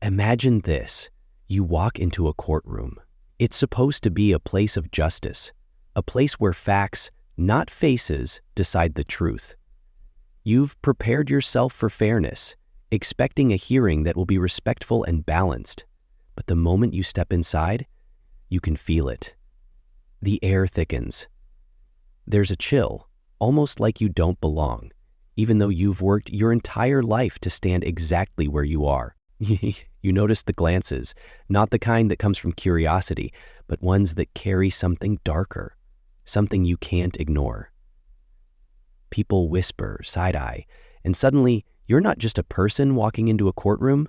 Imagine this. You walk into a courtroom. It's supposed to be a place of justice, a place where facts, not faces, decide the truth. You've prepared yourself for fairness, expecting a hearing that will be respectful and balanced. But the moment you step inside, you can feel it. The air thickens. There's a chill, almost like you don't belong, even though you've worked your entire life to stand exactly where you are. You notice the glances, not the kind that comes from curiosity, but ones that carry something darker, something you can't ignore. People whisper, side-eye, and suddenly you're not just a person walking into a courtroom.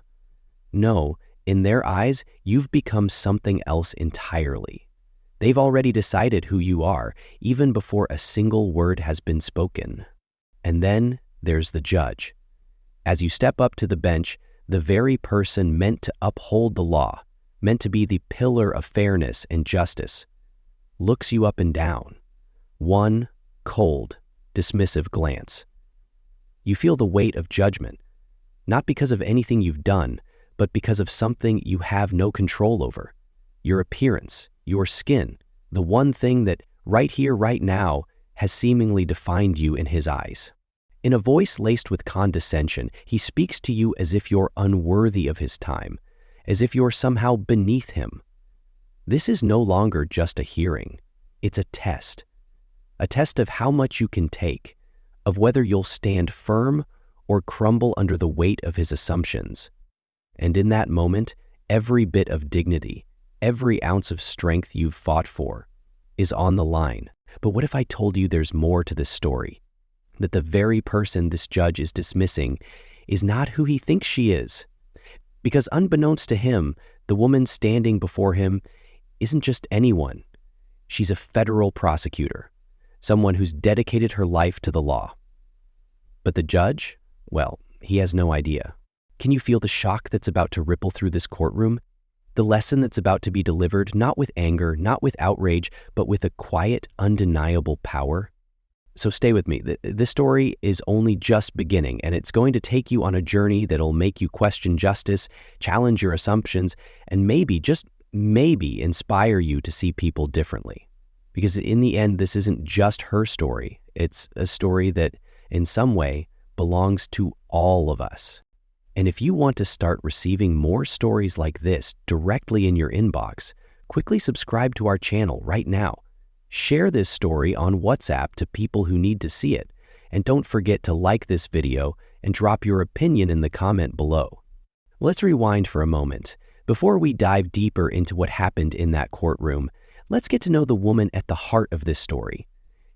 No, in their eyes, you've become something else entirely. They've already decided who you are, even before a single word has been spoken. And then there's the judge. As you step up to the bench, the very person meant to uphold the law, meant to be the pillar of fairness and justice, looks you up and down. One cold, dismissive glance. You feel the weight of judgment, not because of anything you've done, but because of something you have no control over. Your appearance, your skin, the one thing that right here, right now, has seemingly defined you in his eyes. In a voice laced with condescension, he speaks to you as if you're unworthy of his time, as if you're somehow beneath him. This is no longer just a hearing. It's a test of how much you can take, of whether you'll stand firm or crumble under the weight of his assumptions. And in that moment, every bit of dignity, every ounce of strength you've fought for, is on the line. But what if I told you there's more to this story? That the very person this judge is dismissing is not who he thinks she is. Because unbeknownst to him, the woman standing before him isn't just anyone. She's a federal prosecutor, someone who's dedicated her life to the law. But the judge? Well, he has no idea. Can you feel the shock that's about to ripple through this courtroom? The lesson that's about to be delivered, not with anger, not with outrage, but with a quiet, undeniable power? So stay with me. This story is only just beginning, and it's going to take you on a journey that'll make you question justice, challenge your assumptions, and maybe, just maybe, inspire you to see people differently. Because in the end, this isn't just her story. It's a story that, in some way, belongs to all of us. And if you want to start receiving more stories like this directly in your inbox, quickly subscribe to our channel right now. Share this story on WhatsApp to people who need to see it, and don't forget to like this video and drop your opinion in the comment below. Let's rewind for a moment. Before we dive deeper into what happened in that courtroom, let's get to know the woman at the heart of this story.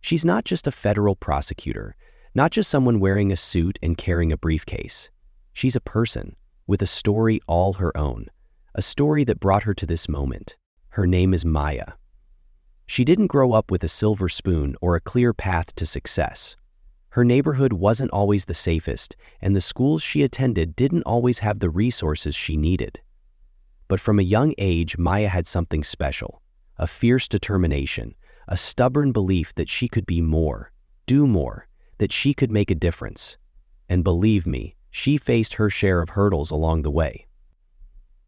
She's not just a federal prosecutor, not just someone wearing a suit and carrying a briefcase. She's a person with a story all her own, a story that brought her to this moment. Her name is Maya. She didn't grow up with a silver spoon or a clear path to success. Her neighborhood wasn't always the safest, and the schools she attended didn't always have the resources she needed. But from a young age, Maya had something special, a fierce determination, a stubborn belief that she could be more, do more, that she could make a difference. And believe me, she faced her share of hurdles along the way.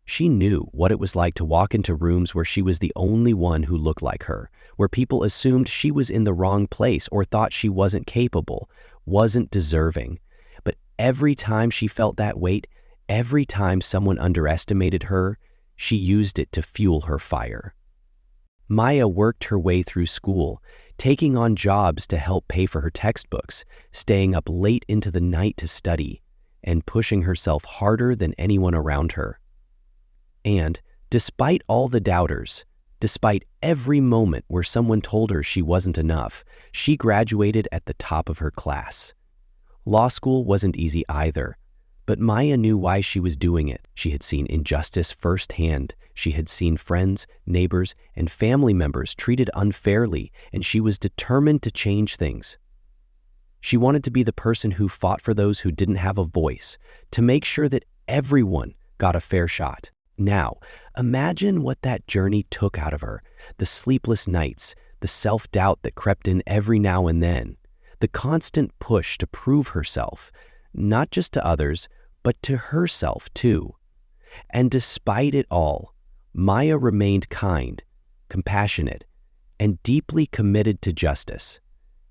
She knew what it was like to walk into rooms where she was the only one who looked like her, where people assumed she was in the wrong place or thought she wasn't capable, wasn't deserving. But every time she felt that weight, every time someone underestimated her, she used it to fuel her fire. Maya worked her way through school, taking on jobs to help pay for her textbooks, staying up late into the night to study, and pushing herself harder than anyone around her. And, despite all the doubters, despite every moment where someone told her she wasn't enough, she graduated at the top of her class. Law school wasn't easy either, but Maya knew why she was doing it. She had seen injustice firsthand. She had seen friends, neighbors, and family members treated unfairly, and she was determined to change things. She wanted to be the person who fought for those who didn't have a voice, to make sure that everyone got a fair shot. Now, imagine what that journey took out of her, the sleepless nights, the self-doubt that crept in every now and then, the constant push to prove herself, not just to others, but to herself too. And despite it all, Maya remained kind, compassionate, and deeply committed to justice.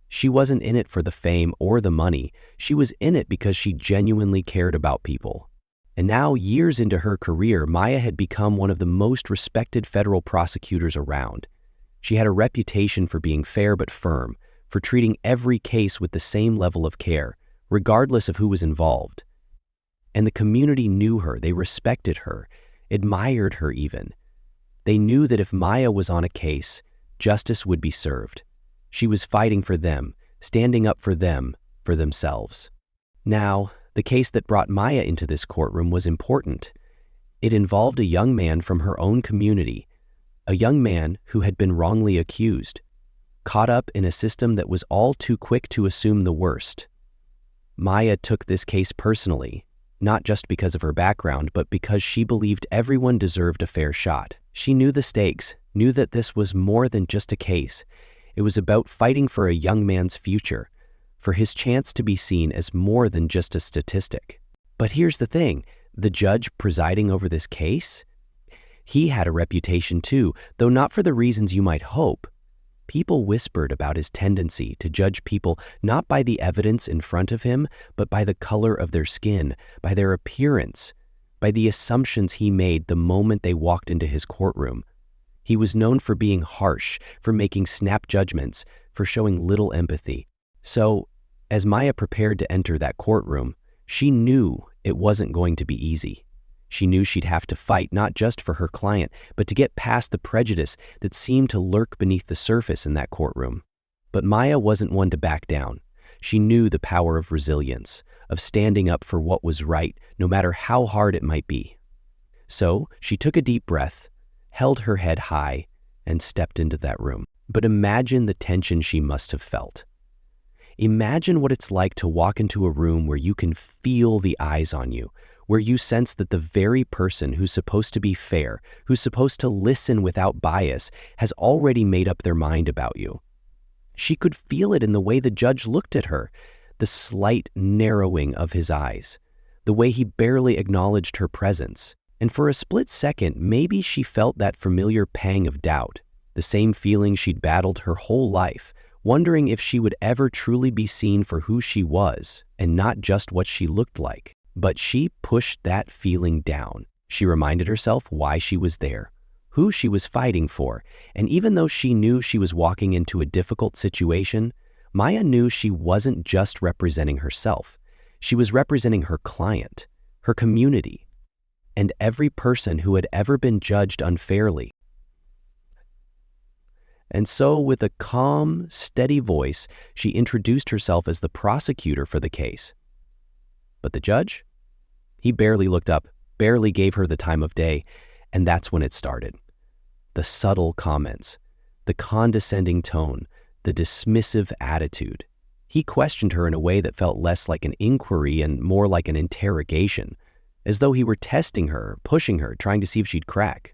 She wasn't in it for the fame or the money. She was in it because she genuinely cared about people. And now, years into her career, Maya had become one of the most respected federal prosecutors around. She had a reputation for being fair but firm, for treating every case with the same level of care, regardless of who was involved. And the community knew her, they respected her, admired her even. They knew that if Maya was on a case, justice would be served. She was fighting for them, standing up for them, for themselves. Now, the case that brought Maya into this courtroom was important. It involved a young man from her own community, a young man who had been wrongly accused, caught up in a system that was all too quick to assume the worst. Maya took this case personally, not just because of her background, but because she believed everyone deserved a fair shot. She knew the stakes, knew that this was more than just a case. It was about fighting for a young man's future, for his chance to be seen as more than just a statistic. But here's the thing, the judge presiding over this case, he had a reputation too, though not for the reasons you might hope. People whispered about his tendency to judge people not by the evidence in front of him, but by the color of their skin, by their appearance, by the assumptions he made the moment they walked into his courtroom. He was known for being harsh, for making snap judgments, for showing little empathy. So, as Maya prepared to enter that courtroom, she knew it wasn't going to be easy. She knew she'd have to fight not just for her client, but to get past the prejudice that seemed to lurk beneath the surface in that courtroom. But Maya wasn't one to back down. She knew the power of resilience, of standing up for what was right, no matter how hard it might be. So she took a deep breath, held her head high, and stepped into that room. But imagine the tension she must have felt. Imagine what it's like to walk into a room where you can feel the eyes on you, where you sense that the very person who's supposed to be fair, who's supposed to listen without bias, has already made up their mind about you. She could feel it in the way the judge looked at her, the slight narrowing of his eyes, the way he barely acknowledged her presence. And for a split second, maybe she felt that familiar pang of doubt, the same feeling she'd battled her whole life, wondering if she would ever truly be seen for who she was and not just what she looked like. But she pushed that feeling down. She reminded herself why she was there, who she was fighting for, and even though she knew she was walking into a difficult situation, Maya knew she wasn't just representing herself. She was representing her client, her community, and every person who had ever been judged unfairly. And so, with a calm, steady voice, she introduced herself as the prosecutor for the case. But the judge? He barely looked up, barely gave her the time of day, and that's when it started. The subtle comments, the condescending tone, the dismissive attitude. He questioned her in a way that felt less like an inquiry and more like an interrogation, as though he were testing her, pushing her, trying to see if she'd crack.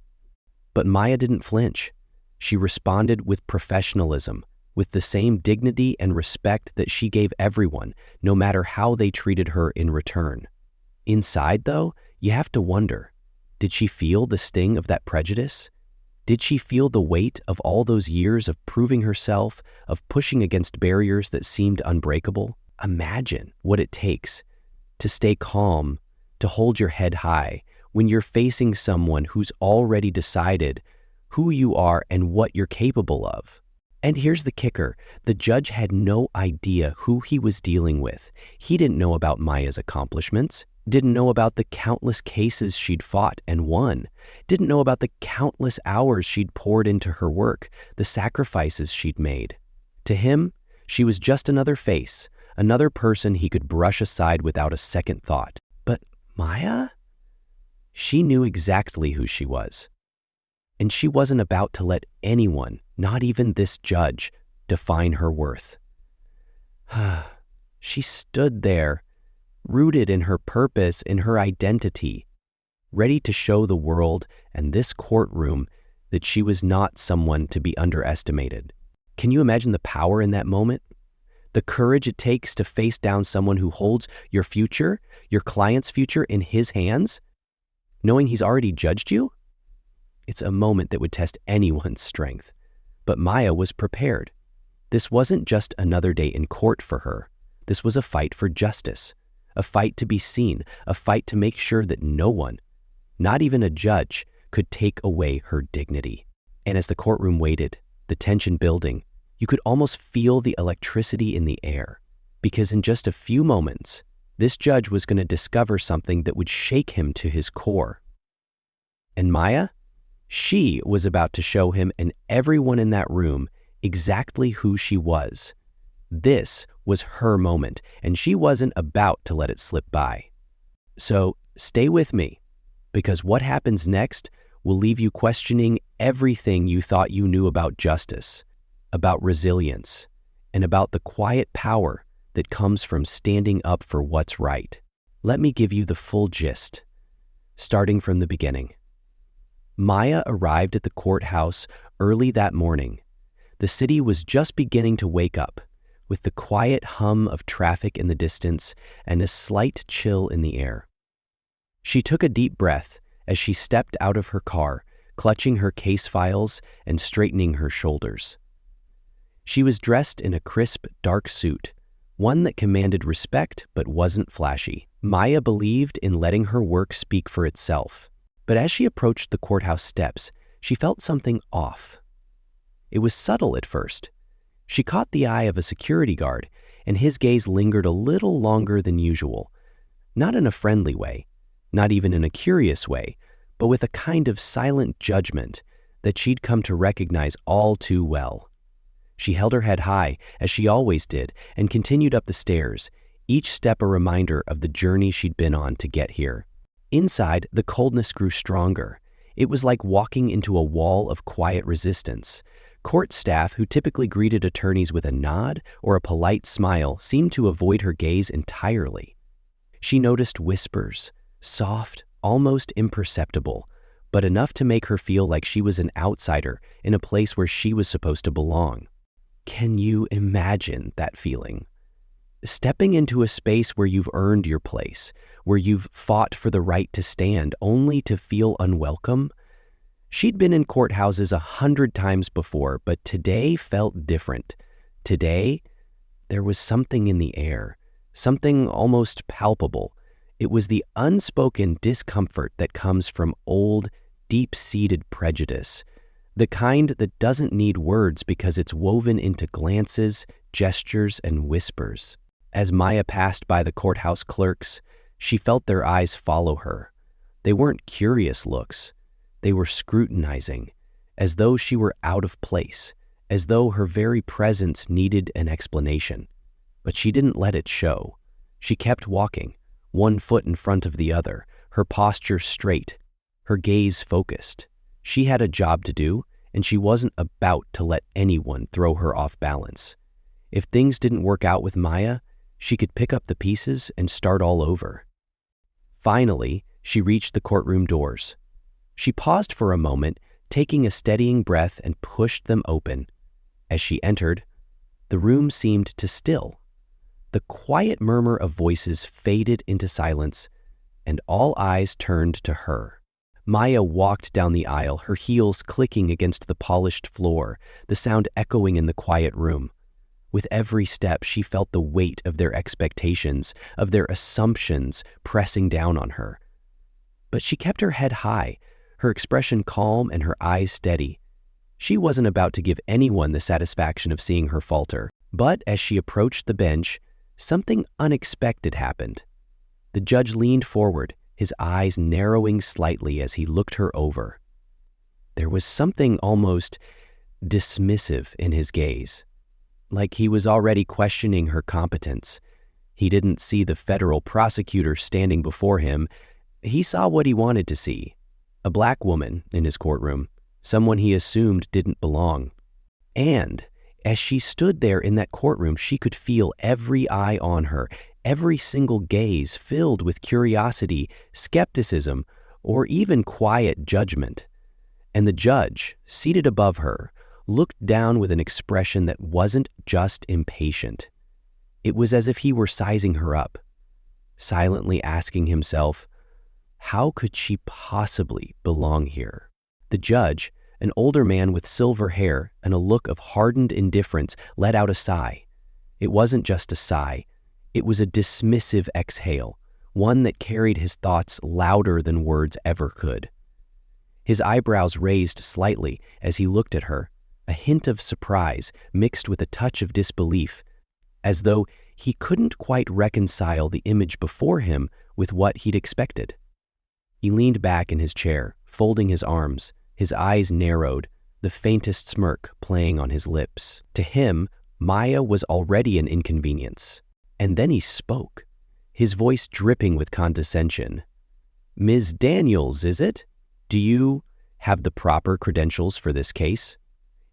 But Maya didn't flinch. She responded with professionalism, with the same dignity and respect that she gave everyone, no matter how they treated her in return. Inside, though, you have to wonder, did she feel the sting of that prejudice? Did she feel the weight of all those years of proving herself, of pushing against barriers that seemed unbreakable? Imagine what it takes to stay calm, to hold your head high, when you're facing someone who's already decided who you are and what you're capable of. And here's the kicker, the judge had no idea who he was dealing with. He didn't know about Maya's accomplishments, didn't know about the countless cases she'd fought and won, didn't know about the countless hours she'd poured into her work, the sacrifices she'd made. To him, she was just another face, another person he could brush aside without a second thought. But Maya? She knew exactly who she was. And she wasn't about to let anyone, not even this judge, define her worth. She stood there, rooted in her purpose, in her identity, ready to show the world and this courtroom that she was not someone to be underestimated. Can you imagine the power in that moment? The courage it takes to face down someone who holds your future, your client's future in his hands? knowing he's already judged you? It's a moment that would test anyone's strength. But Maya was prepared. This wasn't just another day in court for her. This was a fight for justice, a fight to be seen, a fight to make sure that no one, not even a judge, could take away her dignity. And as the courtroom waited, the tension building, you could almost feel the electricity in the air, because in just a few moments, this judge was going to discover something that would shake him to his core. And Maya? She was about to show him and everyone in that room exactly who she was. This was her moment, and she wasn't about to let it slip by. So stay with me, because what happens next will leave you questioning everything you thought you knew about justice, about resilience, and about the quiet power that comes from standing up for what's right. Let me give you the full gist, starting from the beginning. Maya arrived at the courthouse early that morning. The city was just beginning to wake up, with the quiet hum of traffic in the distance and a slight chill in the air. She took a deep breath as she stepped out of her car, clutching her case files and straightening her shoulders. She was dressed in a crisp, dark suit, one that commanded respect but wasn't flashy. Maya believed in letting her work speak for itself. But as she approached the courthouse steps, she felt something off. It was subtle at first. She caught the eye of a security guard, and his gaze lingered a little longer than usual. Not in a friendly way, not even in a curious way, but with a kind of silent judgment that she'd come to recognize all too well. She held her head high, as she always did, and continued up the stairs, each step a reminder of the journey she'd been on to get here. Inside, the coldness grew stronger. It was like walking into a wall of quiet resistance. Court staff, who typically greeted attorneys with a nod or a polite smile, seemed to avoid her gaze entirely. She noticed whispers, soft, almost imperceptible, but enough to make her feel like she was an outsider in a place where she was supposed to belong. Can you imagine that feeling? Stepping into a space where you've earned your place, where you've fought for the right to stand, only to feel unwelcome? She'd been in courthouses 100 times before, but today felt different. Today, there was something in the air, something almost palpable. It was the unspoken discomfort that comes from old, deep-seated prejudice, the kind that doesn't need words because it's woven into glances, gestures, and whispers. As Maya passed by the courthouse clerks, she felt their eyes follow her. They weren't curious looks. They were scrutinizing, as though she were out of place, as though her very presence needed an explanation. But she didn't let it show. She kept walking, one foot in front of the other, her posture straight, her gaze focused. She had a job to do, and she wasn't about to let anyone throw her off balance. If things didn't work out with Maya, she could pick up the pieces and start all over. Finally, she reached the courtroom doors. She paused for a moment, taking a steadying breath, and pushed them open. As she entered, the room seemed to still. The quiet murmur of voices faded into silence, and all eyes turned to her. Maya walked down the aisle, her heels clicking against the polished floor, the sound echoing in the quiet room. With every step, she felt the weight of their expectations, of their assumptions pressing down on her. But she kept her head high, her expression calm and her eyes steady. She wasn't about to give anyone the satisfaction of seeing her falter. But as she approached the bench, something unexpected happened. The judge leaned forward, his eyes narrowing slightly as he looked her over. There was something almost dismissive in his gaze, like he was already questioning her competence. He didn't see the federal prosecutor standing before him. He saw what he wanted to see, a black woman in his courtroom, someone he assumed didn't belong. And as she stood there in that courtroom, she could feel every eye on her, every single gaze filled with curiosity, skepticism, or even quiet judgment. And the judge, seated above her, looked down with an expression that wasn't just impatient. It was as if he were sizing her up, silently asking himself, How could she possibly belong here? The judge, an older man with silver hair and a look of hardened indifference, let out a sigh. It wasn't just a sigh. It was a dismissive exhale, one that carried his thoughts louder than words ever could. His eyebrows raised slightly as he looked at her, a hint of surprise mixed with a touch of disbelief, as though he couldn't quite reconcile the image before him with what he'd expected. He leaned back in his chair, folding his arms, his eyes narrowed, the faintest smirk playing on his lips. To him, Maya was already an inconvenience. And then he spoke, his voice dripping with condescension. "Ms. Daniels, is it? Do you have the proper credentials for this case?"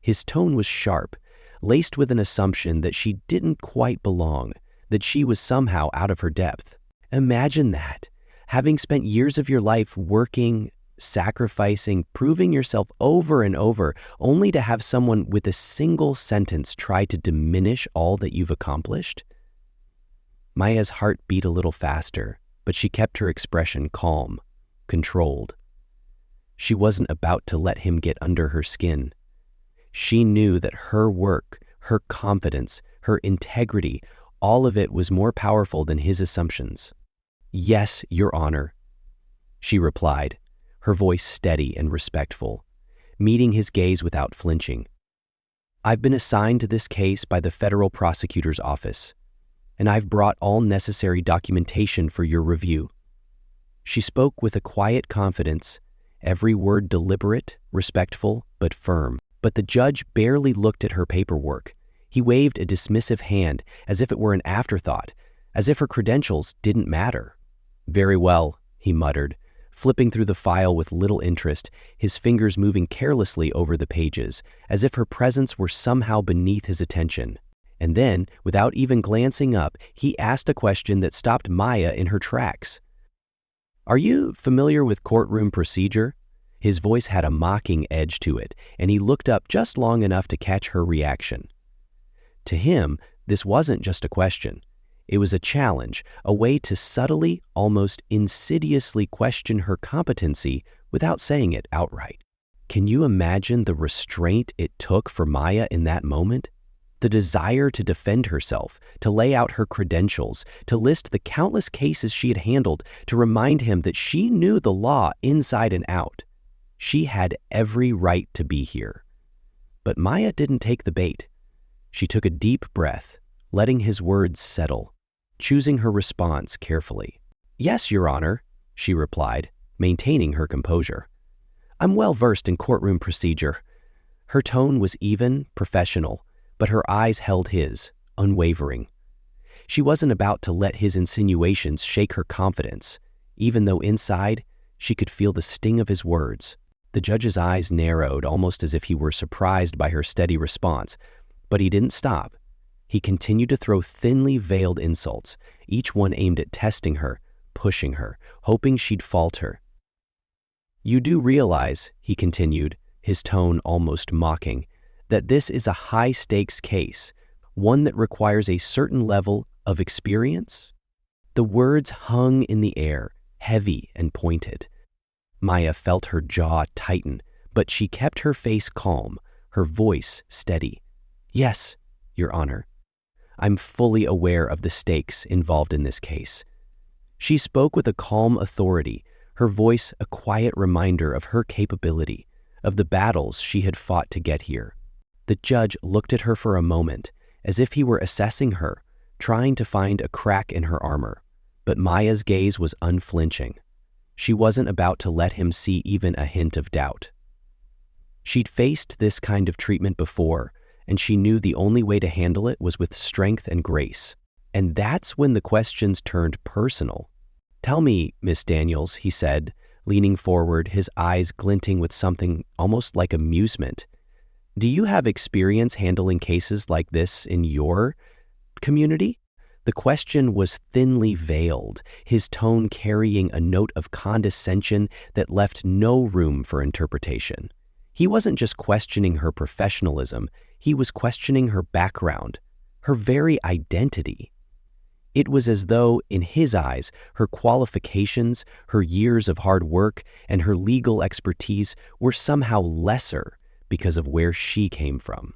His tone was sharp, laced with an assumption that she didn't quite belong, that she was somehow out of her depth. Imagine that, having spent years of your life working, sacrificing, proving yourself over and over, only to have someone with a single sentence try to diminish all that you've accomplished. Maya's heart beat a little faster, but she kept her expression calm, controlled. She wasn't about to let him get under her skin. She knew that her work, her confidence, her integrity, all of it was more powerful than his assumptions. "Yes, Your Honor," she replied, her voice steady and respectful, meeting his gaze without flinching. "I've been assigned to this case by the federal prosecutor's office, and I've brought all necessary documentation for your review." She spoke with a quiet confidence, every word deliberate, respectful, but firm. But the judge barely looked at her paperwork. He waved a dismissive hand as if it were an afterthought, as if her credentials didn't matter. "Very well," he muttered, flipping through the file with little interest, his fingers moving carelessly over the pages, as if her presence were somehow beneath his attention. And then, without even glancing up, he asked a question that stopped Maya in her tracks. "Are you familiar with courtroom procedure?" His voice had a mocking edge to it, and he looked up just long enough to catch her reaction. To him, this wasn't just a question. It was a challenge, a way to subtly, almost insidiously question her competency without saying it outright. Can you imagine the restraint it took for Maya in that moment? The desire to defend herself, to lay out her credentials, to list the countless cases she had handled, to remind him that she knew the law inside and out. She had every right to be here. But Maya didn't take the bait. She took a deep breath, letting his words settle, choosing her response carefully. "Yes, Your Honor," she replied, maintaining her composure. "I'm well versed in courtroom procedure." Her tone was even, professional, but her eyes held his, unwavering. She wasn't about to let his insinuations shake her confidence, even though inside she could feel the sting of his words. The judge's eyes narrowed, almost as if he were surprised by her steady response, but he didn't stop. He continued to throw thinly veiled insults, each one aimed at testing her, pushing her, hoping she'd falter. "You do realize," he continued, his tone almost mocking, "that this is a high-stakes case, one that requires a certain level of experience?" The words hung in the air, heavy and pointed. Maya felt her jaw tighten, but she kept her face calm, her voice steady. "Yes, Your Honor. I'm fully aware of the stakes involved in this case." She spoke with a calm authority, her voice a quiet reminder of her capability, of the battles she had fought to get here. The judge looked at her for a moment, as if he were assessing her, trying to find a crack in her armor. But Maya's gaze was unflinching. She wasn't about to let him see even a hint of doubt. She'd faced this kind of treatment before, and she knew the only way to handle it was with strength and grace. And that's when the questions turned personal. "Tell me, Miss Daniels," he said, leaning forward, his eyes glinting with something almost like amusement. "Do you have experience handling cases like this in your community?" The question was thinly veiled, his tone carrying a note of condescension that left no room for interpretation. He wasn't just questioning her professionalism, he was questioning her background, her very identity. It was as though, in his eyes, her qualifications, her years of hard work, and her legal expertise were somehow lesser because of where she came from.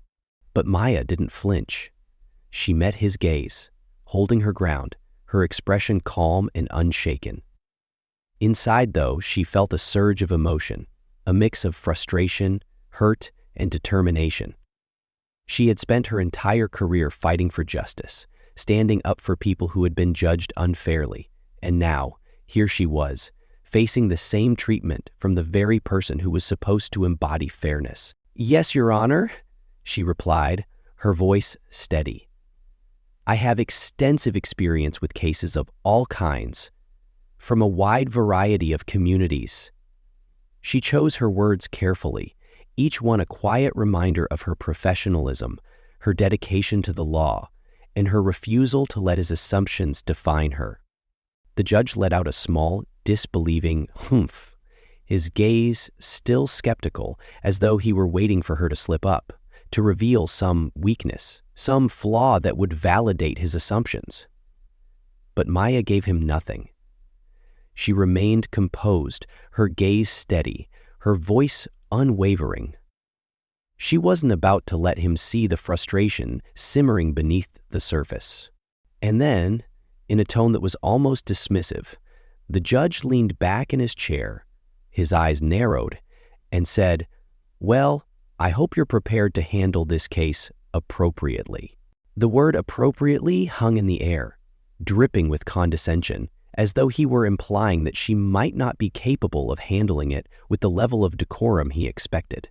But Maya didn't flinch. She met his gaze, holding her ground, her expression calm and unshaken. Inside, though, she felt a surge of emotion, a mix of frustration, hurt, and determination. She had spent her entire career fighting for justice, standing up for people who had been judged unfairly, and now, here she was, facing the same treatment from the very person who was supposed to embody fairness. "Yes, Your Honor," she replied, her voice steady. "I have extensive experience with cases of all kinds, from a wide variety of communities." She chose her words carefully, each one a quiet reminder of her professionalism, her dedication to the law, and her refusal to let his assumptions define her. The judge let out a small, disbelieving humph, his gaze still skeptical, as though he were waiting for her to slip up, to reveal some weakness, some flaw that would validate his assumptions. But Maya gave him nothing. She remained composed, her gaze steady, her voice unwavering. She wasn't about to let him see the frustration simmering beneath the surface. And then, in a tone that was almost dismissive, the judge leaned back in his chair, his eyes narrowed, and said, "Well, I hope you're prepared to handle this case appropriately." The word appropriately hung in the air, dripping with condescension, as though he were implying that she might not be capable of handling it with the level of decorum he expected.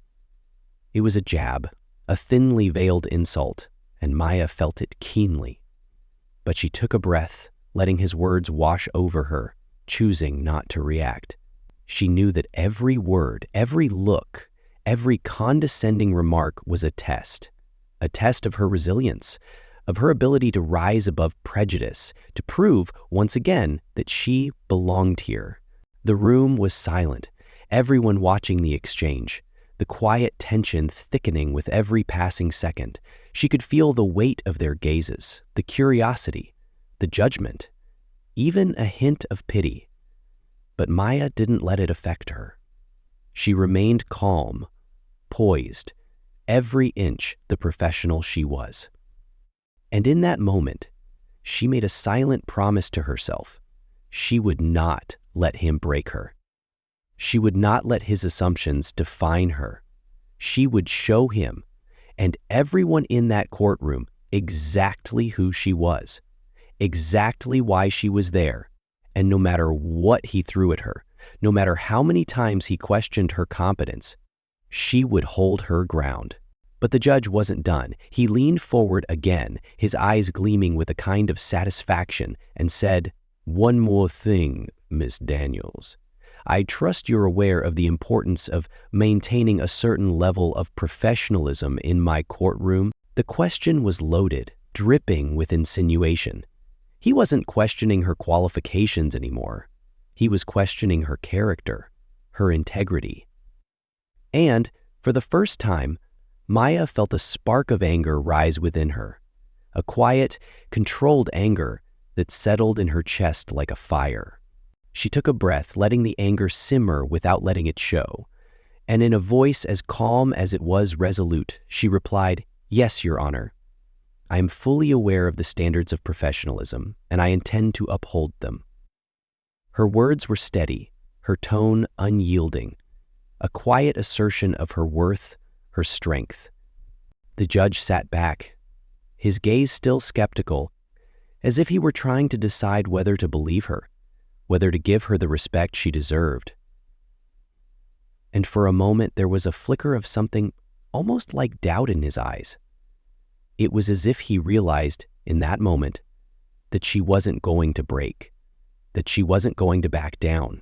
It was a jab, a thinly veiled insult, and Maya felt it keenly. But she took a breath, letting his words wash over her, choosing not to react. She knew that every word, every look, every condescending remark was a test of her resilience, of her ability to rise above prejudice, to prove, once again, that she belonged here. The room was silent, everyone watching the exchange, the quiet tension thickening with every passing second. She could feel the weight of their gazes, the curiosity, the judgment, even a hint of pity. But Maya didn't let it affect her. She remained calm, poised, every inch the professional she was. And in that moment, she made a silent promise to herself. She would not let him break her. She would not let his assumptions define her. She would show him, and everyone in that courtroom, exactly who she was, exactly why she was there, and no matter what he threw at her, no matter how many times he questioned her competence, she would hold her ground. But the judge wasn't done. He leaned forward again, his eyes gleaming with a kind of satisfaction, and said, "One more thing, Miss Daniels. I trust you're aware of the importance of maintaining a certain level of professionalism in my courtroom." The question was loaded, dripping with insinuation. He wasn't questioning her qualifications anymore. He was questioning her character, her integrity. And, for the first time, Maya felt a spark of anger rise within her, a quiet, controlled anger that settled in her chest like a fire. She took a breath, letting the anger simmer without letting it show, and in a voice as calm as it was resolute, she replied, "Yes, Your Honor. I am fully aware of the standards of professionalism, and I intend to uphold them." Her words were steady, her tone unyielding, a quiet assertion of her worth, her strength. The judge sat back, his gaze still skeptical, as if he were trying to decide whether to believe her, whether to give her the respect she deserved. And for a moment there was a flicker of something almost like doubt in his eyes. It was as if he realized, in that moment, that she wasn't going to break, that she wasn't going to back down.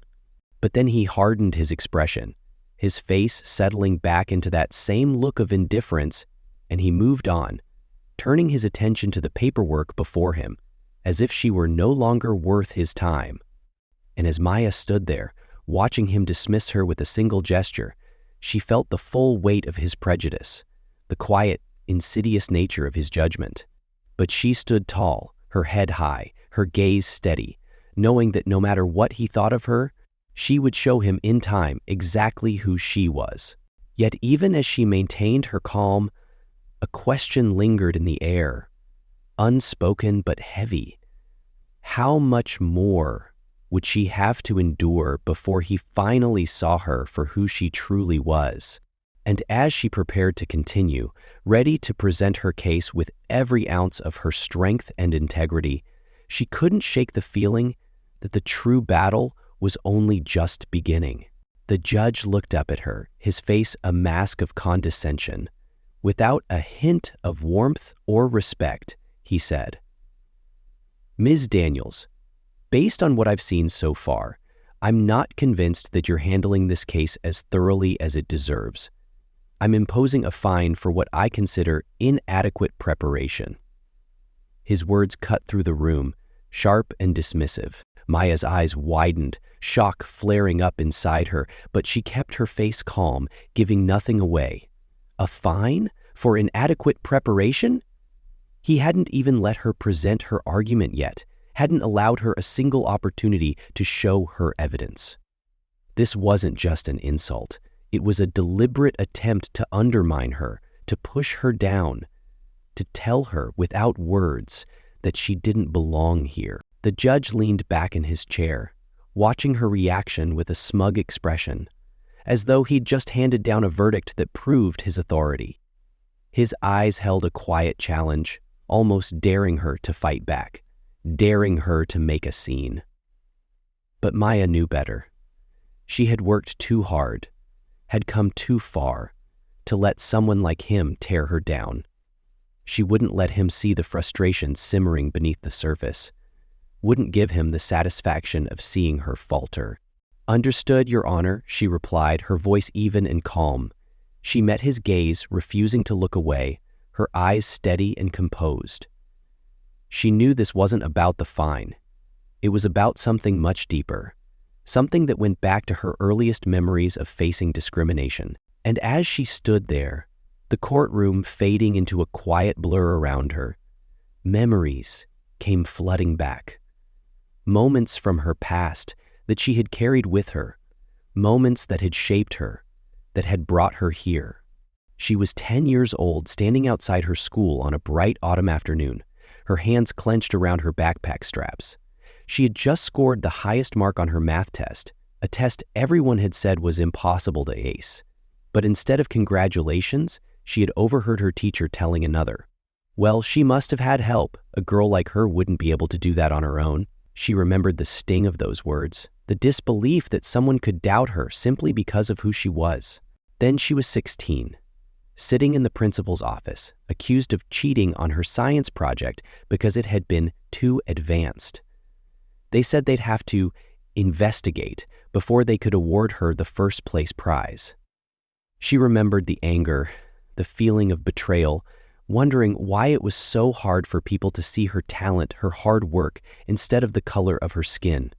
But then he hardened his expression, his face settling back into that same look of indifference, and he moved on, turning his attention to the paperwork before him, as if she were no longer worth his time. And as Maya stood there, watching him dismiss her with a single gesture, she felt the full weight of his prejudice, the quiet, insidious nature of his judgment. But she stood tall, her head high, her gaze steady, knowing that no matter what he thought of her, she would show him in time exactly who she was. Yet even as she maintained her calm, a question lingered in the air, unspoken but heavy. How much more would she have to endure before he finally saw her for who she truly was? And as she prepared to continue, ready to present her case with every ounce of her strength and integrity, she couldn't shake the feeling that the true battle was only just beginning. The judge looked up at her, his face a mask of condescension. Without a hint of warmth or respect, he said, "Ms. Daniels, based on what I've seen so far, I'm not convinced that you're handling this case as thoroughly as it deserves. I'm imposing a fine for what I consider inadequate preparation." His words cut through the room, sharp and dismissive. Maya's eyes widened, shock flaring up inside her, but she kept her face calm, giving nothing away. A fine for inadequate preparation? He hadn't even let her present her argument yet, hadn't allowed her a single opportunity to show her evidence. This wasn't just an insult. It was a deliberate attempt to undermine her, to push her down, to tell her without words that she didn't belong here. The judge leaned back in his chair, watching her reaction with a smug expression, as though he'd just handed down a verdict that proved his authority. His eyes held a quiet challenge, almost daring her to fight back, daring her to make a scene. But Maya knew better. She had worked too hard, had come too far, to let someone like him tear her down. She wouldn't let him see the frustration simmering beneath the surface, wouldn't give him the satisfaction of seeing her falter. "Understood, Your Honor," she replied, her voice even and calm. She met his gaze, refusing to look away, her eyes steady and composed. She knew this wasn't about the fine. It was about something much deeper, something that went back to her earliest memories of facing discrimination. And as she stood there, the courtroom fading into a quiet blur around her, memories came flooding back. Moments from her past that she had carried with her, moments that had shaped her, that had brought her here. She was 10 years old, standing outside her school on a bright autumn afternoon, her hands clenched around her backpack straps. She had just scored the highest mark on her math test, a test everyone had said was impossible to ace. But instead of congratulations, she had overheard her teacher telling another, "Well, she must have had help. A girl like her wouldn't be able to do that on her own." She remembered the sting of those words, the disbelief that someone could doubt her simply because of who she was. Then she was 16, sitting in the principal's office, accused of cheating on her science project because it had been too advanced. They said they'd have to investigate before they could award her the first place prize. She remembered the anger, the feeling of betrayal, wondering why it was so hard for people to see her talent, her hard work, instead of the color of her skin.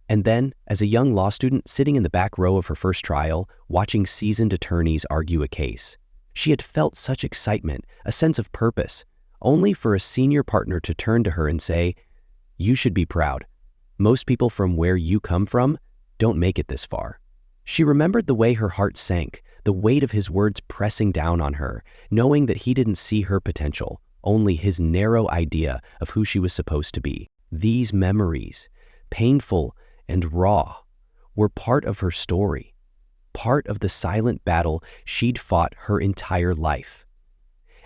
And then, as a young law student sitting in the back row of her first trial, watching seasoned attorneys argue a case, she had felt such excitement, a sense of purpose, only for a senior partner to turn to her and say, "You should be proud. Most people from where you come from don't make it this far." She remembered the way her heart sank, the weight of his words pressing down on her, knowing that he didn't see her potential, only his narrow idea of who she was supposed to be. These memories, painful and raw, were part of her story, part of the silent battle she'd fought her entire life.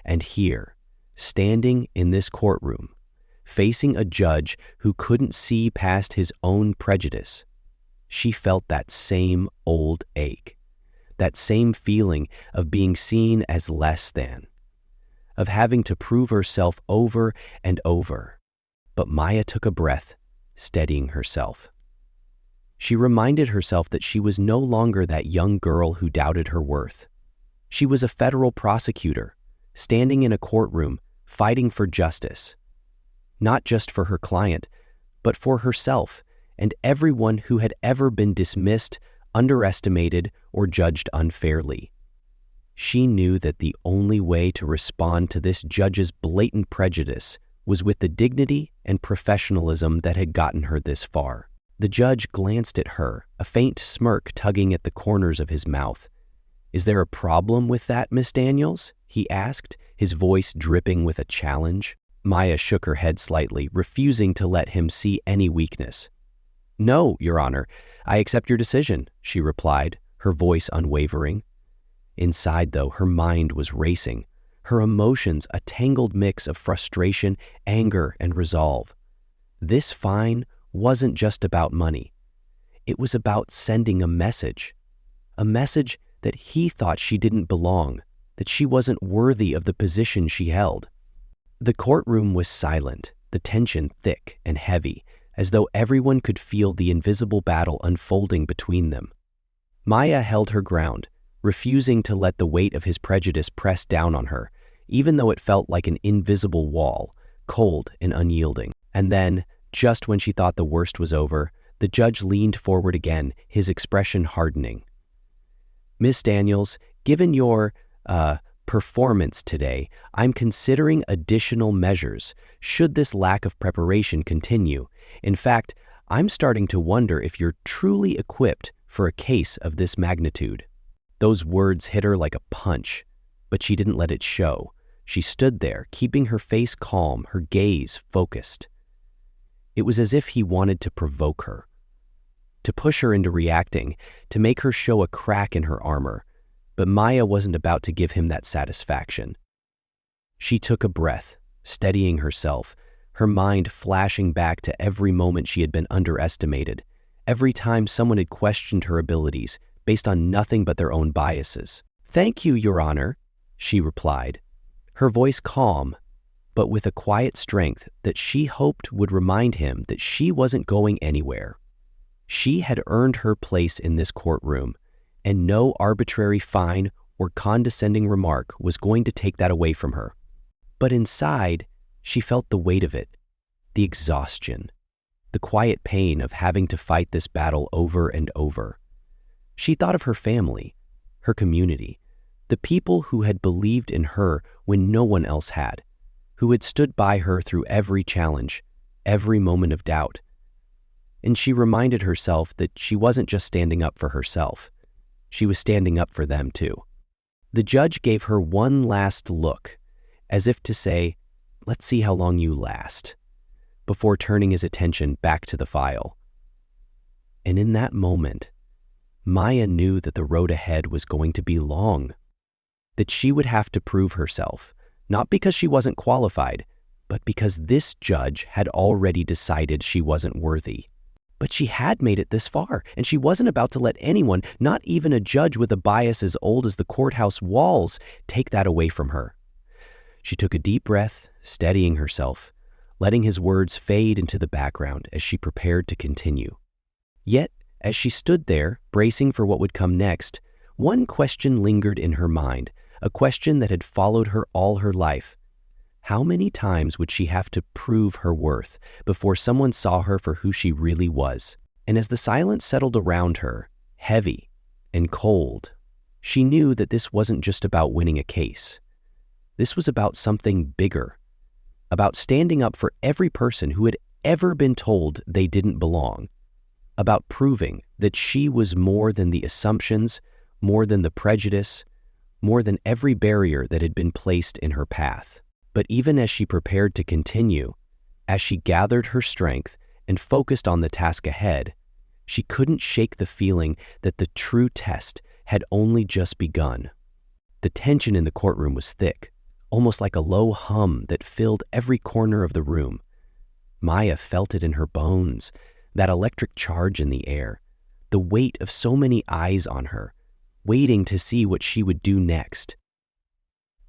And here, standing in this courtroom, facing a judge who couldn't see past his own prejudice, she felt that same old ache, that same feeling of being seen as less than, of having to prove herself over and over. But Maya took a breath, steadying herself. She reminded herself that she was no longer that young girl who doubted her worth. She was a federal prosecutor, standing in a courtroom, fighting for justice, not just for her client, but for herself and everyone who had ever been dismissed, underestimated, or judged unfairly. She knew that the only way to respond to this judge's blatant prejudice was with the dignity and professionalism that had gotten her this far. The judge glanced at her, a faint smirk tugging at the corners of his mouth. "Is there a problem with that, Miss Daniels?" he asked, his voice dripping with a challenge. Maya shook her head slightly, refusing to let him see any weakness. "No, Your Honor, I accept your decision," she replied, her voice unwavering. Inside, though, her mind was racing, her emotions a tangled mix of frustration, anger, and resolve. This fine wasn't just about money. It was about sending a message that he thought she didn't belong, that she wasn't worthy of the position she held. The courtroom was silent, the tension thick and heavy, as though everyone could feel the invisible battle unfolding between them. Maya held her ground, refusing to let the weight of his prejudice press down on her, even though it felt like an invisible wall, cold and unyielding. And then, just when she thought the worst was over, the judge leaned forward again, his expression hardening. "Miss Daniels, given your, performance today, I'm considering additional measures should this lack of preparation continue. In fact, I'm starting to wonder if you're truly equipped for a case of this magnitude." Those words hit her like a punch, but she didn't let it show. She stood there, keeping her face calm, her gaze focused. It was as if he wanted to provoke her, to push her into reacting, to make her show a crack in her armor. But Maya wasn't about to give him that satisfaction. She took a breath, steadying herself, her mind flashing back to every moment she had been underestimated, every time someone had questioned her abilities based on nothing but their own biases. "Thank you, Your Honor," she replied, her voice calm, but with a quiet strength that she hoped would remind him that she wasn't going anywhere. She had earned her place in this courtroom, and no arbitrary fine or condescending remark was going to take that away from her. But inside, she felt the weight of it, the exhaustion, the quiet pain of having to fight this battle over and over. She thought of her family, her community, the people who had believed in her when no one else had, who had stood by her through every challenge, every moment of doubt. And she reminded herself that she wasn't just standing up for herself. She was standing up for them too. The judge gave her one last look, as if to say, "Let's see how long you last," before turning his attention back to the file. And in that moment, Maya knew that the road ahead was going to be long, that she would have to prove herself, not because she wasn't qualified, but because this judge had already decided she wasn't worthy. But she had made it this far, and she wasn't about to let anyone, not even a judge with a bias as old as the courthouse walls, take that away from her. She took a deep breath, steadying herself, letting his words fade into the background as she prepared to continue. Yet, as she stood there, bracing for what would come next, one question lingered in her mind, a question that had followed her all her life. How many times would she have to prove her worth before someone saw her for who she really was? And as the silence settled around her, heavy and cold, she knew that this wasn't just about winning a case. This was about something bigger, about standing up for every person who had ever been told they didn't belong, about proving that she was more than the assumptions, more than the prejudice, more than every barrier that had been placed in her path. But even as she prepared to continue, as she gathered her strength and focused on the task ahead, she couldn't shake the feeling that the true test had only just begun. The tension in the courtroom was thick, almost like a low hum that filled every corner of the room. Maya felt it in her bones, that electric charge in the air, the weight of so many eyes on her, waiting to see what she would do next.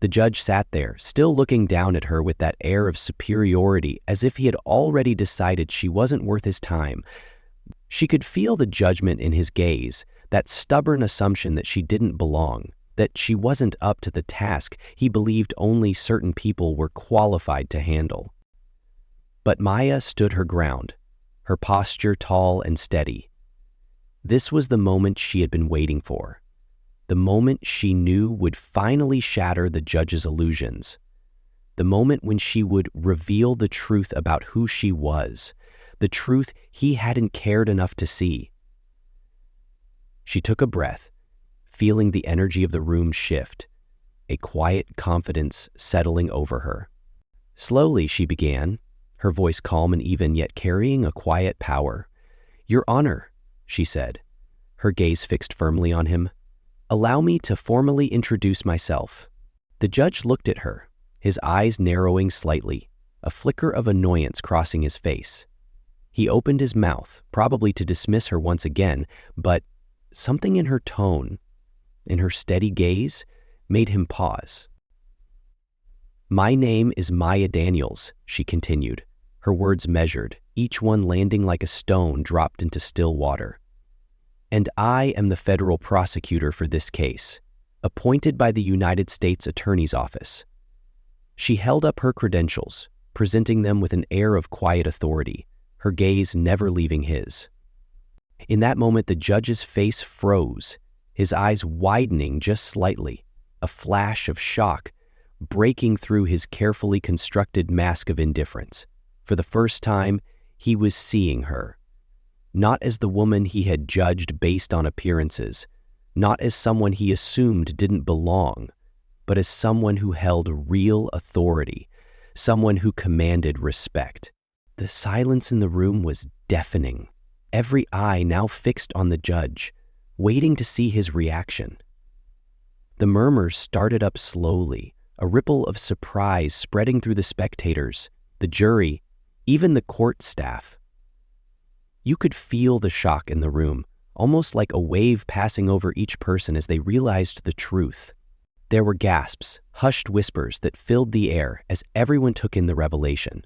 The judge sat there, still looking down at her with that air of superiority, as if he had already decided she wasn't worth his time. She could feel the judgment in his gaze, that stubborn assumption that she didn't belong, that she wasn't up to the task he believed only certain people were qualified to handle. But Maya stood her ground, her posture tall and steady. This was the moment she had been waiting for. The moment she knew would finally shatter the judge's illusions. the moment when she would reveal the truth about who she was, the truth he hadn't cared enough to see. She took a breath, feeling the energy of the room shift, a quiet confidence settling over her. Slowly, she began, her voice calm and even, yet carrying a quiet power. "Your Honor," she said, her gaze fixed firmly on him, "allow me to formally introduce myself." The judge looked at her, his eyes narrowing slightly, a flicker of annoyance crossing his face. He opened his mouth, probably to dismiss her once again, but something in her tone, in her steady gaze, made him pause. "My name is Maya Daniels," she continued, her words measured, each one landing like a stone dropped into still water. "And I am the federal prosecutor for this case, appointed by the United States Attorney's Office." She held up her credentials, presenting them with an air of quiet authority, her gaze never leaving his. In that moment, the judge's face froze, his eyes widening just slightly, a flash of shock breaking through his carefully constructed mask of indifference. For the first time, he was seeing her, not as the woman he had judged based on appearances, not as someone he assumed didn't belong, but as someone who held real authority, someone who commanded respect. The silence in the room was deafening, every eye now fixed on the judge, waiting to see his reaction. The murmurs started up slowly, a ripple of surprise spreading through the spectators, the jury, even the court staff. You could feel the shock in the room, almost like a wave passing over each person as they realized the truth. There were gasps, hushed whispers that filled the air as everyone took in the revelation.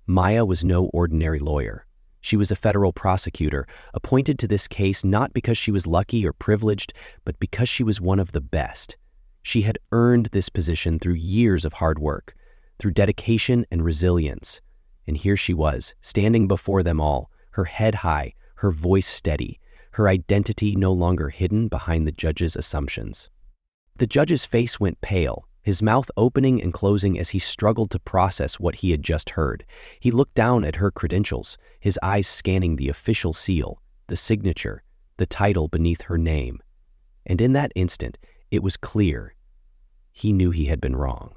Maya was no ordinary lawyer. She was a federal prosecutor, appointed to this case not because she was lucky or privileged, but because she was one of the best. She had earned this position through years of hard work, through dedication and resilience. And here she was, standing before them all, her head high, her voice steady, her identity no longer hidden behind the judge's assumptions. The judge's face went pale, his mouth opening and closing as he struggled to process what he had just heard. He looked down at her credentials, his eyes scanning the official seal, the signature, the title beneath her name. And in that instant, it was clear. He knew he had been wrong.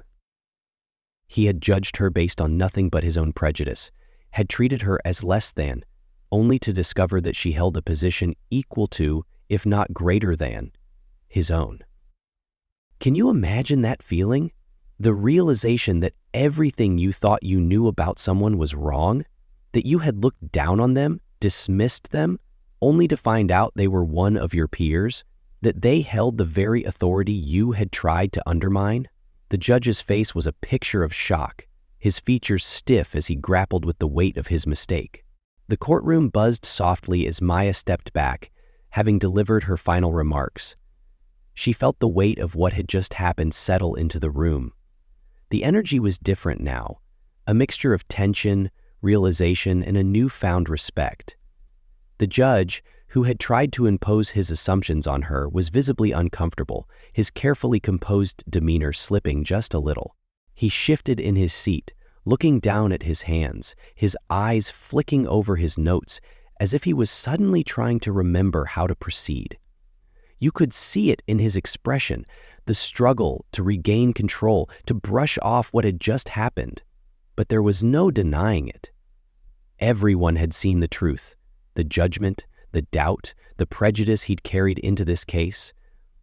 He had judged her based on nothing but his own prejudice, had treated her as less than, only to discover that she held a position equal to, if not greater than, his own. Can you imagine that feeling? The realization that everything you thought you knew about someone was wrong? That you had looked down on them, dismissed them, only to find out they were one of your peers? That they held the very authority you had tried to undermine? The judge's face was a picture of shock, his features stiff as he grappled with the weight of his mistake. The courtroom buzzed softly as Maya stepped back, having delivered her final remarks. She felt the weight of what had just happened settle into the room. The energy was different now, a mixture of tension, realization, and a newfound respect. The judge, who had tried to impose his assumptions on her, was visibly uncomfortable, his carefully composed demeanor slipping just a little. He shifted in his seat, looking down at his hands, his eyes flicking over his notes, as if he was suddenly trying to remember how to proceed. You could see it in his expression, the struggle to regain control, to brush off what had just happened. But there was no denying it. Everyone had seen the truth, the judgment, the doubt, the prejudice he'd carried into this case.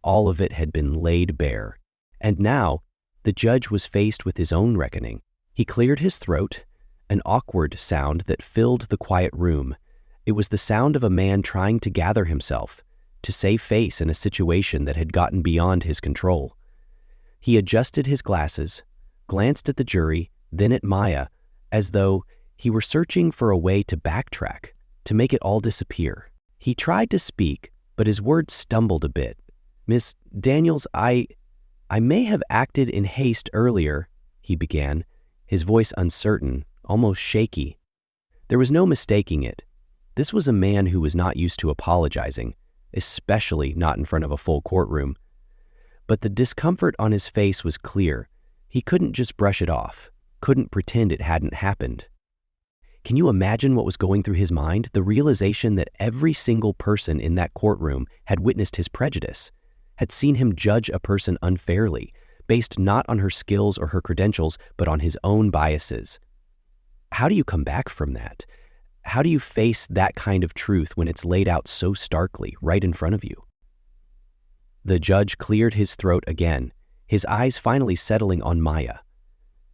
All of it had been laid bare. And now, the judge was faced with his own reckoning. He cleared his throat, an awkward sound that filled the quiet room. It was the sound of a man trying to gather himself, to save face in a situation that had gotten beyond his control. He adjusted his glasses, glanced at the jury, then at Maya, as though he were searching for a way to backtrack, to make it all disappear. He tried to speak, but his words stumbled a bit. "Miss Daniels, I may have acted in haste earlier," he began, his voice uncertain, almost shaky. There was no mistaking it. This was a man who was not used to apologizing, especially not in front of a full courtroom. But the discomfort on his face was clear, He couldn't just brush it off, couldn't pretend it hadn't happened. Can you imagine what was going through his mind? The realization that every single person in that courtroom had witnessed his prejudice, had seen him judge a person unfairly, based not on her skills or her credentials, but on his own biases. How do you come back from that? How do you face that kind of truth when it's laid out so starkly right in front of you? The judge cleared his throat again, his eyes finally settling on Maya.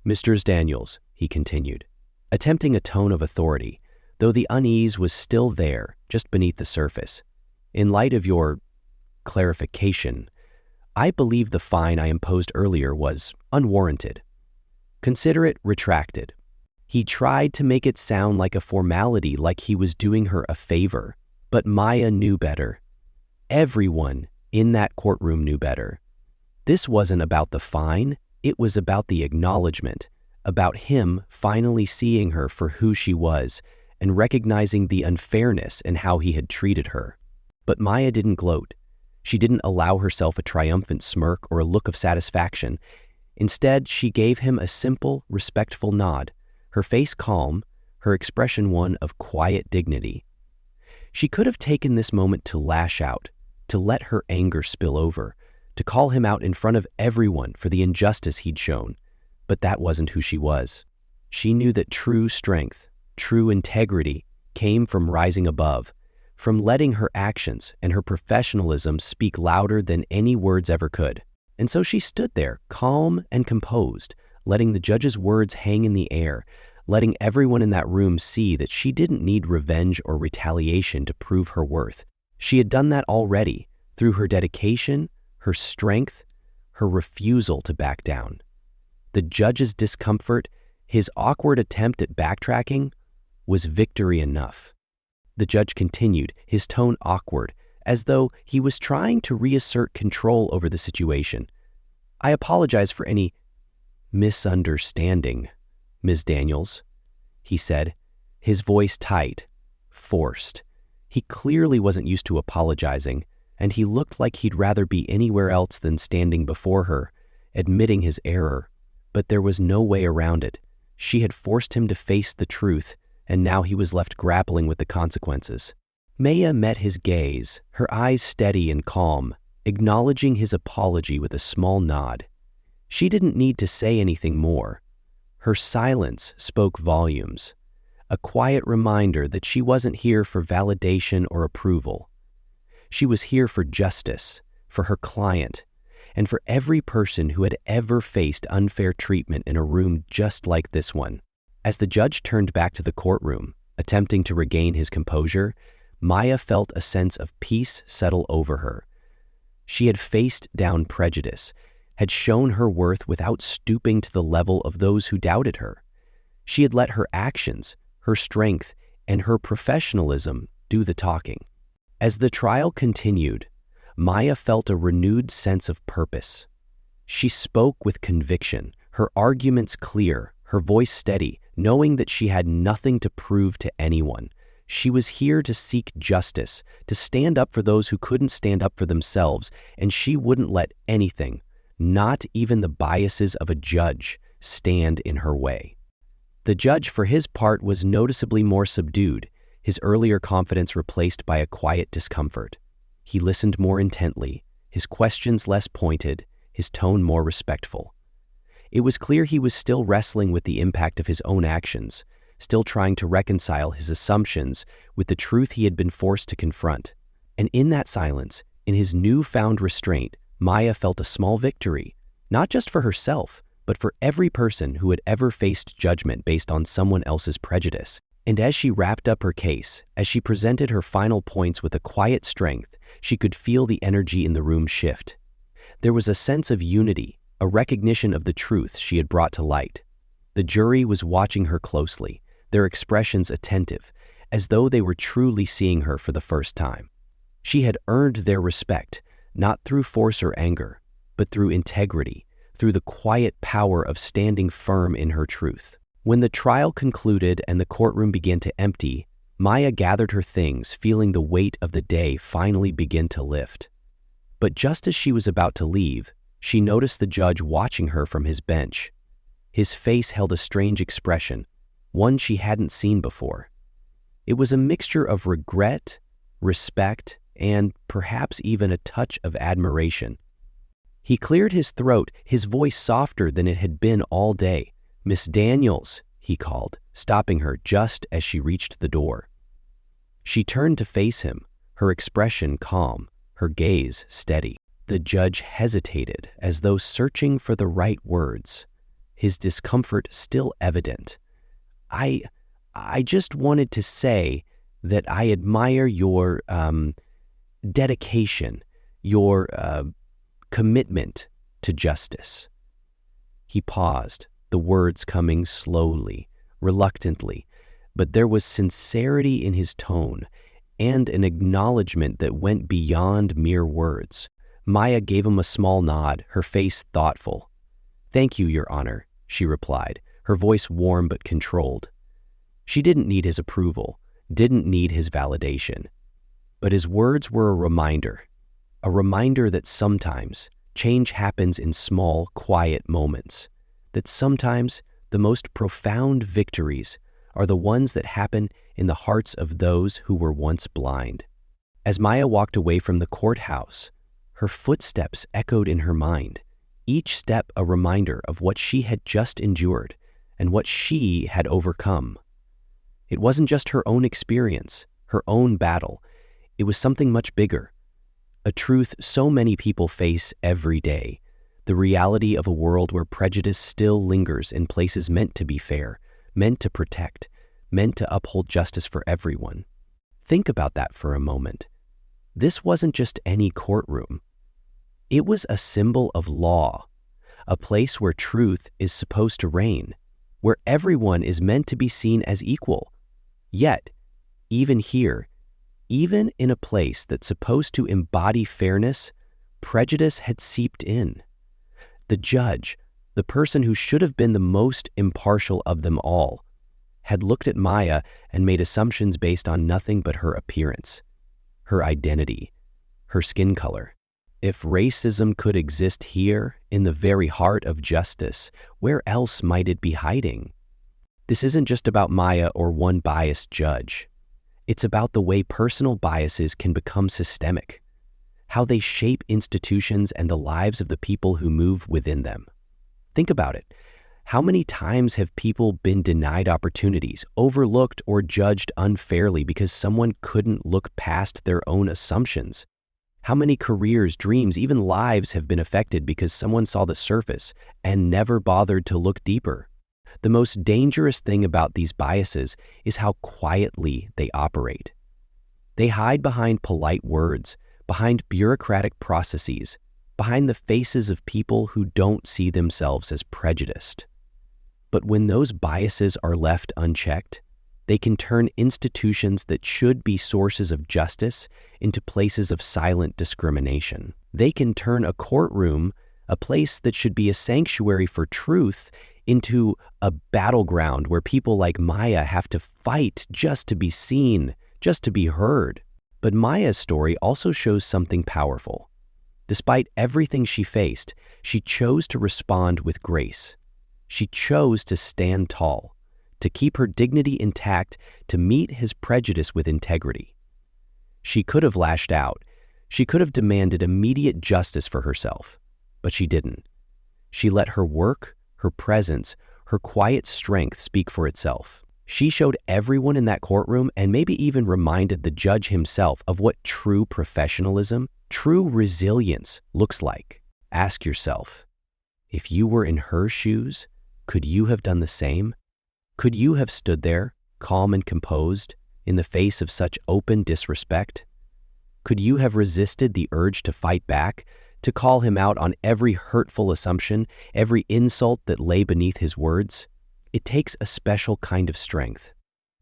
"Mr. Daniels," he continued, attempting a tone of authority, though the unease was still there, just beneath the surface. "In light of your clarification, I believe the fine I imposed earlier was unwarranted. Consider it retracted." He tried to make it sound like a formality, like he was doing her a favor, but Maya knew better. Everyone in that courtroom knew better. This wasn't about the fine, it was about the acknowledgement, about him finally seeing her for who she was and recognizing the unfairness in how he had treated her. But Maya didn't gloat. She didn't allow herself a triumphant smirk or a look of satisfaction. Instead, she gave him a simple, respectful nod, her face calm, her expression one of quiet dignity. She could have taken this moment to lash out, to let her anger spill over, to call him out in front of everyone for the injustice he'd shown. But that wasn't who she was. She knew that true strength, true integrity, came from rising above, from letting her actions and her professionalism speak louder than any words ever could. And so she stood there, calm and composed, letting the judge's words hang in the air, letting everyone in that room see that she didn't need revenge or retaliation to prove her worth. She had done that already, through her dedication, her strength, her refusal to back down. The judge's discomfort, his awkward attempt at backtracking, was victory enough. The judge continued, his tone awkward, as though he was trying to reassert control over the situation. "I apologize for any misunderstanding, Ms. Daniels," he said, his voice tight, forced. He clearly wasn't used to apologizing, and he looked like he'd rather be anywhere else than standing before her, admitting his error. But there was no way around it. She had forced him to face the truth, and now he was left grappling with the consequences. Maya met his gaze, her eyes steady and calm, acknowledging his apology with a small nod. She didn't need to say anything more. Her silence spoke volumes, a quiet reminder that she wasn't here for validation or approval. She was here for justice, for her client, and for every person who had ever faced unfair treatment in a room just like this one. As the judge turned back to the courtroom, attempting to regain his composure, Maya felt a sense of peace settle over her. She had faced down prejudice, had shown her worth without stooping to the level of those who doubted her. She had let her actions, her strength, and her professionalism do the talking. As the trial continued, Maya felt a renewed sense of purpose. She spoke with conviction, her arguments clear, her voice steady, knowing that she had nothing to prove to anyone. She was here to seek justice, to stand up for those who couldn't stand up for themselves, and she wouldn't let anything, not even the biases of a judge, stand in her way. The judge, for his part, was noticeably more subdued, his earlier confidence replaced by a quiet discomfort. He listened more intently, his questions less pointed, his tone more respectful. It was clear he was still wrestling with the impact of his own actions, still trying to reconcile his assumptions with the truth he had been forced to confront. And in that silence, in his newfound restraint, Maya felt a small victory, not just for herself, but for every person who had ever faced judgment based on someone else's prejudice. And as she wrapped up her case, as she presented her final points with a quiet strength, she could feel the energy in the room shift. There was a sense of unity, a recognition of the truth she had brought to light. The jury was watching her closely, their expressions attentive, as though they were truly seeing her for the first time. She had earned their respect, not through force or anger, but through integrity, through the quiet power of standing firm in her truth. When the trial concluded and the courtroom began to empty, Maya gathered her things, feeling the weight of the day finally begin to lift. But just as she was about to leave, She noticed the judge watching her from his bench. His face held a strange expression, one she hadn't seen before. It was a mixture of regret, respect, and perhaps even a touch of admiration. He cleared his throat, his voice softer than it had been all day. "Miss Daniels," he called, stopping her just as she reached the door. She turned to face him, her expression calm, her gaze steady. The judge hesitated, as though searching for the right words, his discomfort still evident. I just wanted to say that I admire your dedication, your commitment to justice." He paused, the words coming slowly, reluctantly, but there was sincerity in his tone and an acknowledgement that went beyond mere words. Maya gave him a small nod, her face thoughtful. "Thank you, Your Honor," she replied, her voice warm but controlled. She didn't need his approval, didn't need his validation. But his words were a reminder that sometimes change happens in small, quiet moments, that sometimes the most profound victories are the ones that happen in the hearts of those who were once blind. As Maya walked away from the courthouse, her footsteps echoed in her mind, each step a reminder of what she had just endured and what she had overcome. It wasn't just her own experience, her own battle. It was something much bigger, a truth so many people face every day, the reality of a world where prejudice still lingers in places meant to be fair, meant to protect, meant to uphold justice for everyone. Think about that for a moment. This wasn't just any courtroom. It was a symbol of law, a place where truth is supposed to reign, where everyone is meant to be seen as equal. Yet, even here, even in a place that's supposed to embody fairness, prejudice had seeped in. The judge, the person who should have been the most impartial of them all, had looked at Maya and made assumptions based on nothing but her appearance, her identity, her skin color. If racism could exist here, in the very heart of justice, where else might it be hiding? This isn't just about Maya or one biased judge. It's about the way personal biases can become systemic, how they shape institutions and the lives of the people who move within them. Think about it. How many times have people been denied opportunities, overlooked or judged unfairly because someone couldn't look past their own assumptions? How many careers, dreams, even lives have been affected because someone saw the surface and never bothered to look deeper? The most dangerous thing about these biases is how quietly they operate. They hide behind polite words, behind bureaucratic processes, behind the faces of people who don't see themselves as prejudiced. But when those biases are left unchecked, they can turn institutions that should be sources of justice into places of silent discrimination. They can turn a courtroom, a place that should be a sanctuary for truth, into a battleground where people like Maya have to fight just to be seen, just to be heard. But Maya's story also shows something powerful. Despite everything she faced, she chose to respond with grace. She chose to stand tall, to keep her dignity intact, to meet his prejudice with integrity. She could have lashed out. She could have demanded immediate justice for herself, but she didn't. She let her work, her presence, her quiet strength speak for itself. She showed everyone in that courtroom and maybe even reminded the judge himself of what true professionalism, true resilience looks like. Ask yourself, if you were in her shoes, could you have done the same? Could you have stood there, calm and composed, in the face of such open disrespect? Could you have resisted the urge to fight back, to call him out on every hurtful assumption, every insult that lay beneath his words? It takes a special kind of strength,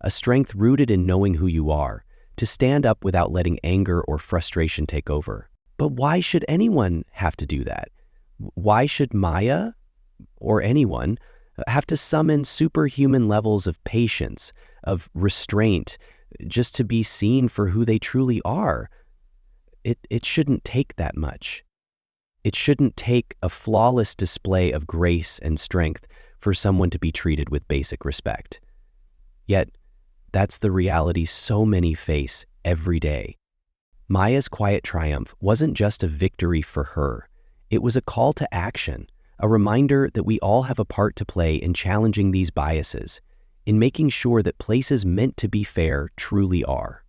a strength rooted in knowing who you are, to stand up without letting anger or frustration take over. But why should anyone have to do that? Why should Maya, or anyone, have to summon superhuman levels of patience, of restraint, just to be seen for who they truly are? It shouldn't take that much. It shouldn't take a flawless display of grace and strength for someone to be treated with basic respect. Yet, that's the reality so many face every day. Maya's quiet triumph wasn't just a victory for her. It was a call to action, a reminder that we all have a part to play in challenging these biases, in making sure that places meant to be fair truly are.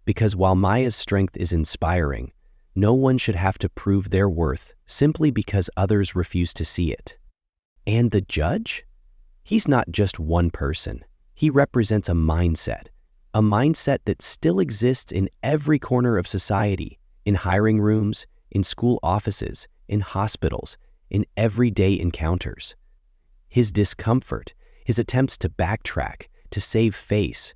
Because while Maya's strength is inspiring, no one should have to prove their worth simply because others refuse to see it. And the judge? He's not just one person. He represents a mindset that still exists in every corner of society, in hiring rooms, in school offices, in hospitals, in everyday encounters. His discomfort, his attempts to backtrack, to save face,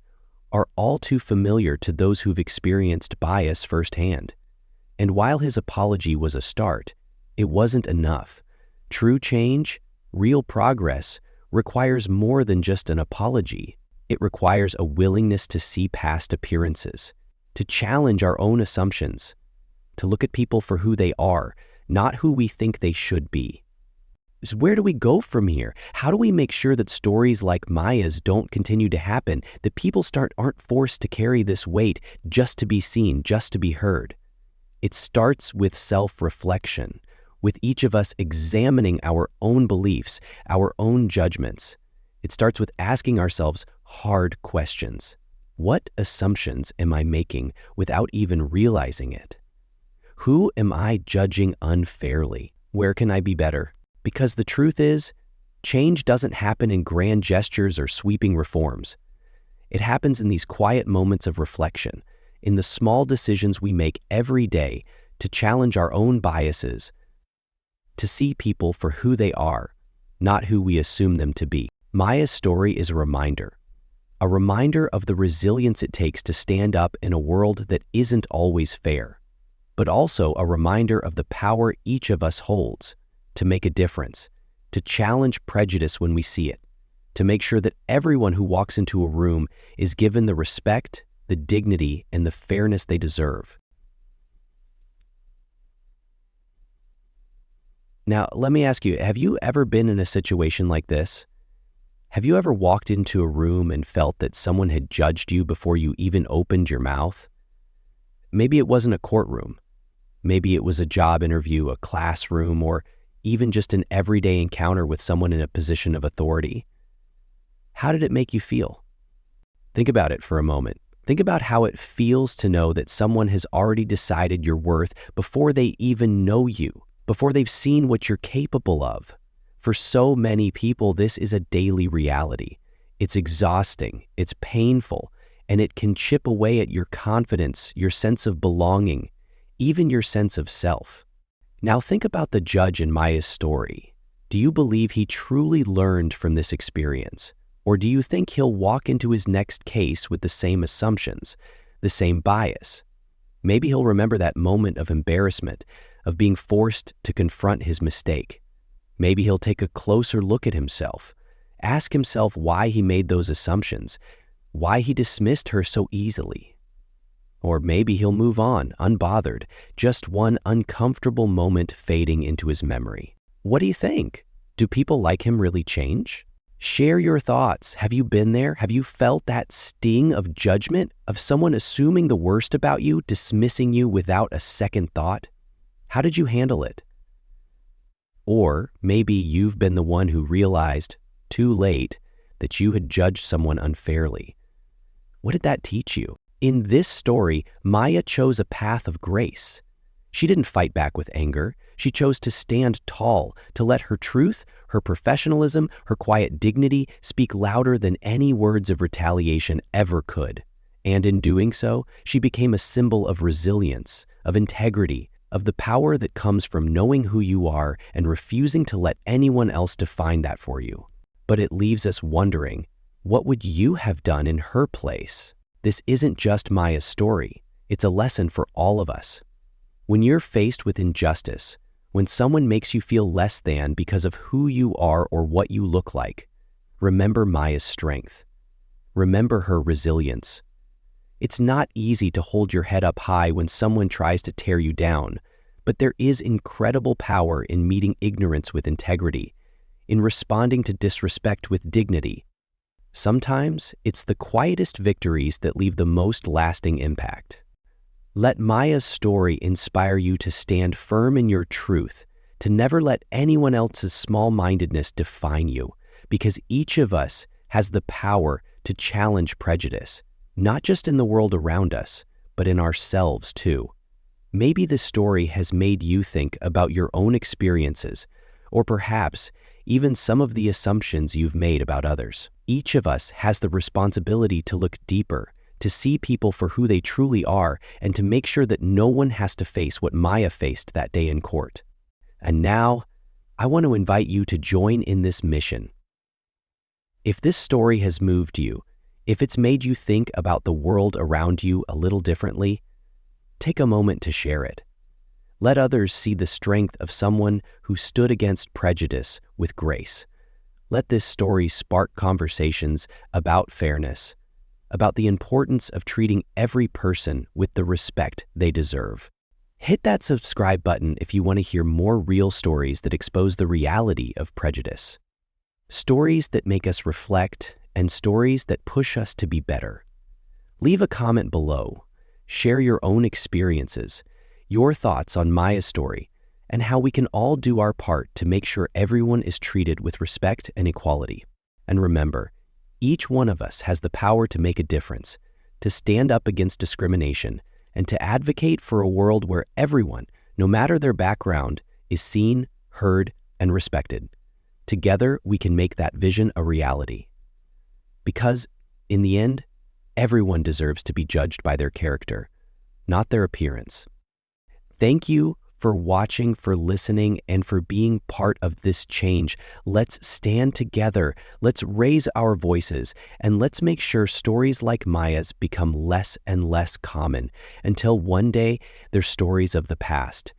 are all too familiar to those who've experienced bias firsthand. And while his apology was a start, it wasn't enough. True change, real progress, requires more than just an apology. It requires a willingness to see past appearances, to challenge our own assumptions, to look at people for who they are, not who we think they should be. So where do we go from here? How do we make sure that stories like Maya's don't continue to happen, that people aren't forced to carry this weight just to be seen, just to be heard? It starts with self-reflection, with each of us examining our own beliefs, our own judgments. It starts with asking ourselves hard questions. What assumptions am I making without even realizing it? Who am I judging unfairly? Where can I be better? Because the truth is, change doesn't happen in grand gestures or sweeping reforms. It happens in these quiet moments of reflection, in the small decisions we make every day to challenge our own biases, to see people for who they are, not who we assume them to be. Maya's story is a reminder of the resilience it takes to stand up in a world that isn't always fair, but also a reminder of the power each of us holds to make a difference, to challenge prejudice when we see it, to make sure that everyone who walks into a room is given the respect, the dignity, and the fairness they deserve. Now, let me ask you, have you ever been in a situation like this? Have you ever walked into a room and felt that someone had judged you before you even opened your mouth? Maybe it wasn't a courtroom. Maybe it was a job interview, a classroom, or even just an everyday encounter with someone in a position of authority. How did it make you feel? Think about it for a moment. Think about how it feels to know that someone has already decided your worth before they even know you, before they've seen what you're capable of. For so many people, this is a daily reality. It's exhausting, it's painful, and it can chip away at your confidence, your sense of belonging, even your sense of self. Now think about the judge in Maya's story. Do you believe he truly learned from this experience? Or do you think he'll walk into his next case with the same assumptions, the same bias? Maybe he'll remember that moment of embarrassment, of being forced to confront his mistake. Maybe he'll take a closer look at himself, ask himself why he made those assumptions, why he dismissed her so easily. Or maybe he'll move on, unbothered, just one uncomfortable moment fading into his memory. What do you think? Do people like him really change? Share your thoughts. Have you been there? Have you felt that sting of judgment, of someone assuming the worst about you, dismissing you without a second thought? How did you handle it? Or maybe you've been the one who realized, too late, that you had judged someone unfairly. What did that teach you? In this story, Maya chose a path of grace. She didn't fight back with anger. She chose to stand tall, to let her truth, her professionalism, her quiet dignity speak louder than any words of retaliation ever could. And in doing so, she became a symbol of resilience, of integrity, of the power that comes from knowing who you are and refusing to let anyone else define that for you. But it leaves us wondering, what would you have done in her place? This isn't just Maya's story. It's a lesson for all of us. When you're faced with injustice, when someone makes you feel less than because of who you are or what you look like, remember Maya's strength. Remember her resilience. It's not easy to hold your head up high when someone tries to tear you down, But there is incredible power in meeting ignorance with integrity, in responding to disrespect with dignity. Sometimes it's the quietest victories that leave the most lasting impact. Let Maya's story inspire you to stand firm in your truth, to never let anyone else's small-mindedness define you, because each of us has the power to challenge prejudice, not just in the world around us, but in ourselves too. Maybe this story has made you think about your own experiences, or perhaps even some of the assumptions you've made about others. Each of us has the responsibility to look deeper, to see people for who they truly are, and to make sure that no one has to face what Maya faced that day in court. And now, I want to invite you to join in this mission. If this story has moved you, if it's made you think about the world around you a little differently, take a moment to share it. Let others see the strength of someone who stood against prejudice with grace. Let this story spark conversations about fairness, about the importance of treating every person with the respect they deserve. Hit that subscribe button if you want to hear more real stories that expose the reality of prejudice. Stories that make us reflect and stories that push us to be better. Leave a comment below. Share your own experiences, your thoughts on Maya's story, and how we can all do our part to make sure everyone is treated with respect and equality. And remember, each one of us has the power to make a difference, to stand up against discrimination, and to advocate for a world where everyone, no matter their background, is seen, heard, and respected. Together, we can make that vision a reality. Because, in the end, everyone deserves to be judged by their character, not their appearance. Thank you for watching, for listening, and for being part of this change. Let's stand together, let's raise our voices, and let's make sure stories like Maya's become less and less common until one day they're stories of the past.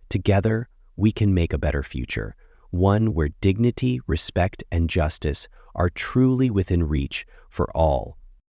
Together, we can make a better future, one where dignity, respect, and justice are truly within reach for all